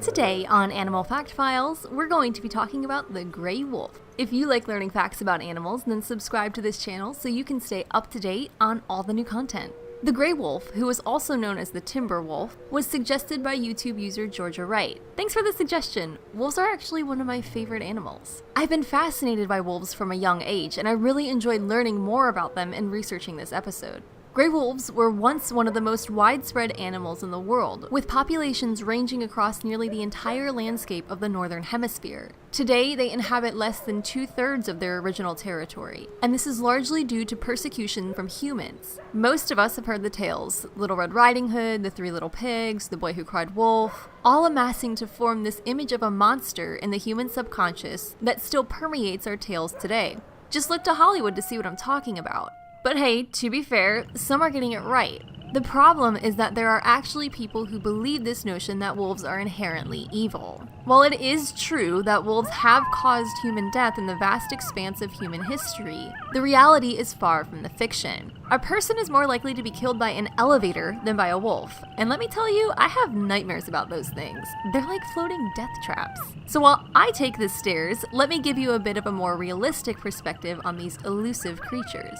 Today on Animal Fact Files, we're going to be talking about the gray wolf. If you like learning facts about animals, then subscribe to this channel so you can stay up to date on all the new content. The gray wolf, who is also known as the timber wolf, was suggested by YouTube user Georgia Wright. Thanks for the suggestion. Wolves are actually one of my favorite animals. I've been fascinated by wolves from a young age, and I really enjoyed learning more about them and researching this episode. Gray wolves were once one of the most widespread animals in the world, with populations ranging across nearly the entire landscape of the Northern Hemisphere. Today, they inhabit less than 2/3 of their original territory, and this is largely due to persecution from humans. Most of us have heard the tales: Little Red Riding Hood, The Three Little Pigs, The Boy Who Cried Wolf, all amassing to form this image of a monster in the human subconscious that still permeates our tales today. Just look to Hollywood to see what I'm talking about. But hey, to be fair, some are getting it right. The problem is that there are actually people who believe this notion that wolves are inherently evil. While it is true that wolves have caused human death in the vast expanse of human history, the reality is far from the fiction. A person is more likely to be killed by an elevator than by a wolf. And let me tell you, I have nightmares about those things. They're like floating death traps. So while I take the stairs, let me give you a bit of a more realistic perspective on these elusive creatures.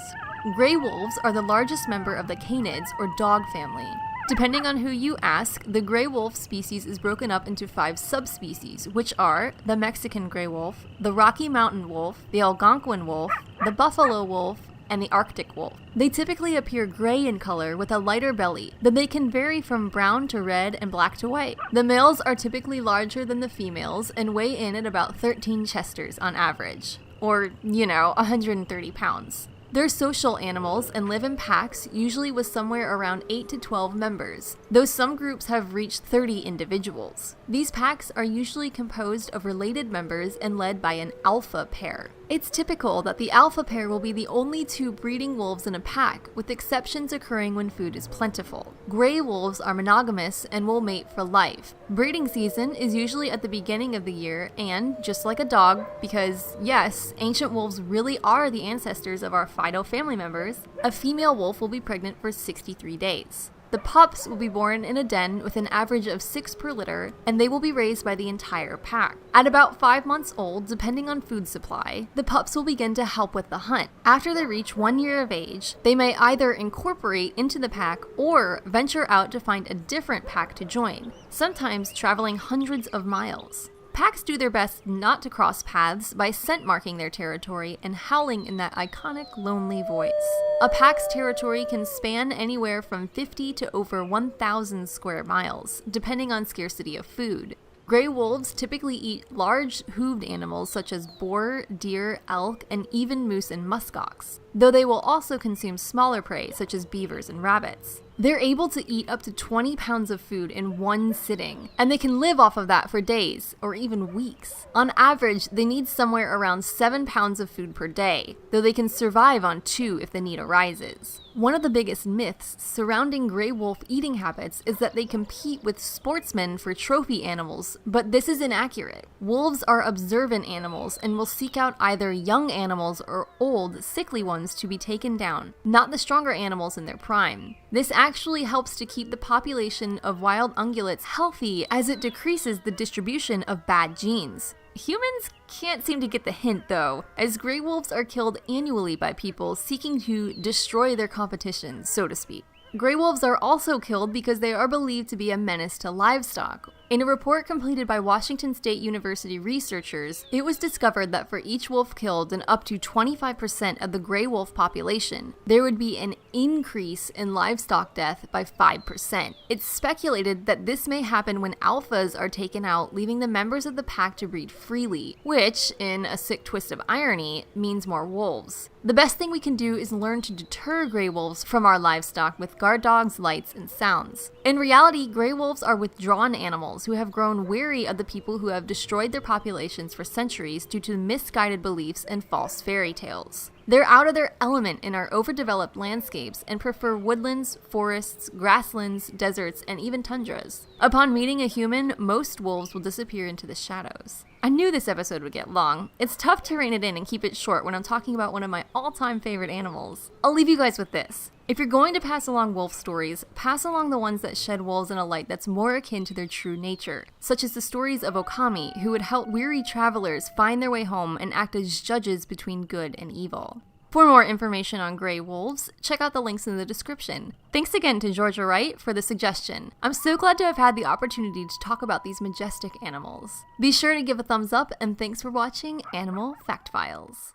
Gray wolves are the largest member of the canids, or dog family. Depending on who you ask, the gray wolf species is broken up into 5 subspecies, which are the Mexican gray wolf, the Rocky Mountain wolf, the Algonquin wolf, the buffalo wolf, and the Arctic wolf. They typically appear gray in color with a lighter belly, but they can vary from brown to red and black to white. The males are typically larger than the females and weigh in at about 13 chesters on average, or, 130 pounds. They're social animals and live in packs, usually with somewhere around 8 to 12 members, though some groups have reached 30 individuals. These packs are usually composed of related members and led by an alpha pair. It's typical that the alpha pair will be the only 2 breeding wolves in a pack, with exceptions occurring when food is plentiful. Gray wolves are monogamous and will mate for life. Breeding season is usually at the beginning of the year, and just like a dog, because yes, ancient wolves really are the ancestors of our Fido family members, a female wolf will be pregnant for 63 days. The pups will be born in a den with an average of 6 per litter, and they will be raised by the entire pack. At about 5 months old, depending on food supply, the pups will begin to help with the hunt. After they reach 1 year of age, they may either incorporate into the pack or venture out to find a different pack to join, sometimes traveling hundreds of miles. Packs do their best not to cross paths by scent marking their territory and howling in that iconic lonely voice. A pack's territory can span anywhere from 50 to over 1,000 square miles, depending on scarcity of food. Gray wolves typically eat large hooved animals such as boar, deer, elk, and even moose and muskox, though they will also consume smaller prey such as beavers and rabbits. They're able to eat up to 20 pounds of food in one sitting, and they can live off of that for days or even weeks. On average, they need somewhere around 7 pounds of food per day, though they can survive on 2 if the need arises. One of the biggest myths surrounding gray wolf eating habits is that they compete with sportsmen for trophy animals, but this is inaccurate. Wolves are observant animals and will seek out either young animals or old, sickly ones to be taken down, not the stronger animals in their prime. This actually helps to keep the population of wild ungulates healthy, as it decreases the distribution of bad genes. Humans can't seem to get the hint though, as gray wolves are killed annually by people seeking to destroy their competition, so to speak. Gray wolves are also killed because they are believed to be a menace to livestock. In a report completed by Washington State University researchers, it was discovered that for each wolf killed in up to 25% of the gray wolf population, there would be an increase in livestock death by 5%. It's speculated that this may happen when alphas are taken out, leaving the members of the pack to breed freely, which, in a sick twist of irony, means more wolves. The best thing we can do is learn to deter gray wolves from our livestock with guard dogs, lights, and sounds. In reality, gray wolves are withdrawn animals who have grown weary of the people who have destroyed their populations for centuries due to misguided beliefs and false fairy tales. They're out of their element in our overdeveloped landscapes and prefer woodlands, forests, grasslands, deserts, and even tundras. Upon meeting a human, most wolves will disappear into the shadows. I knew this episode would get long. It's tough to rein it in and keep it short when I'm talking about one of my all-time favorite animals. I'll leave you guys with this. If you're going to pass along wolf stories, pass along the ones that shed wolves in a light that's more akin to their true nature, such as the stories of Okami, who would help weary travelers find their way home and act as judges between good and evil. For more information on gray wolves, check out the links in the description. Thanks again to Georgia Wright for the suggestion. I'm so glad to have had the opportunity to talk about these majestic animals. Be sure to give a thumbs up, and thanks for watching Animal Fact Files.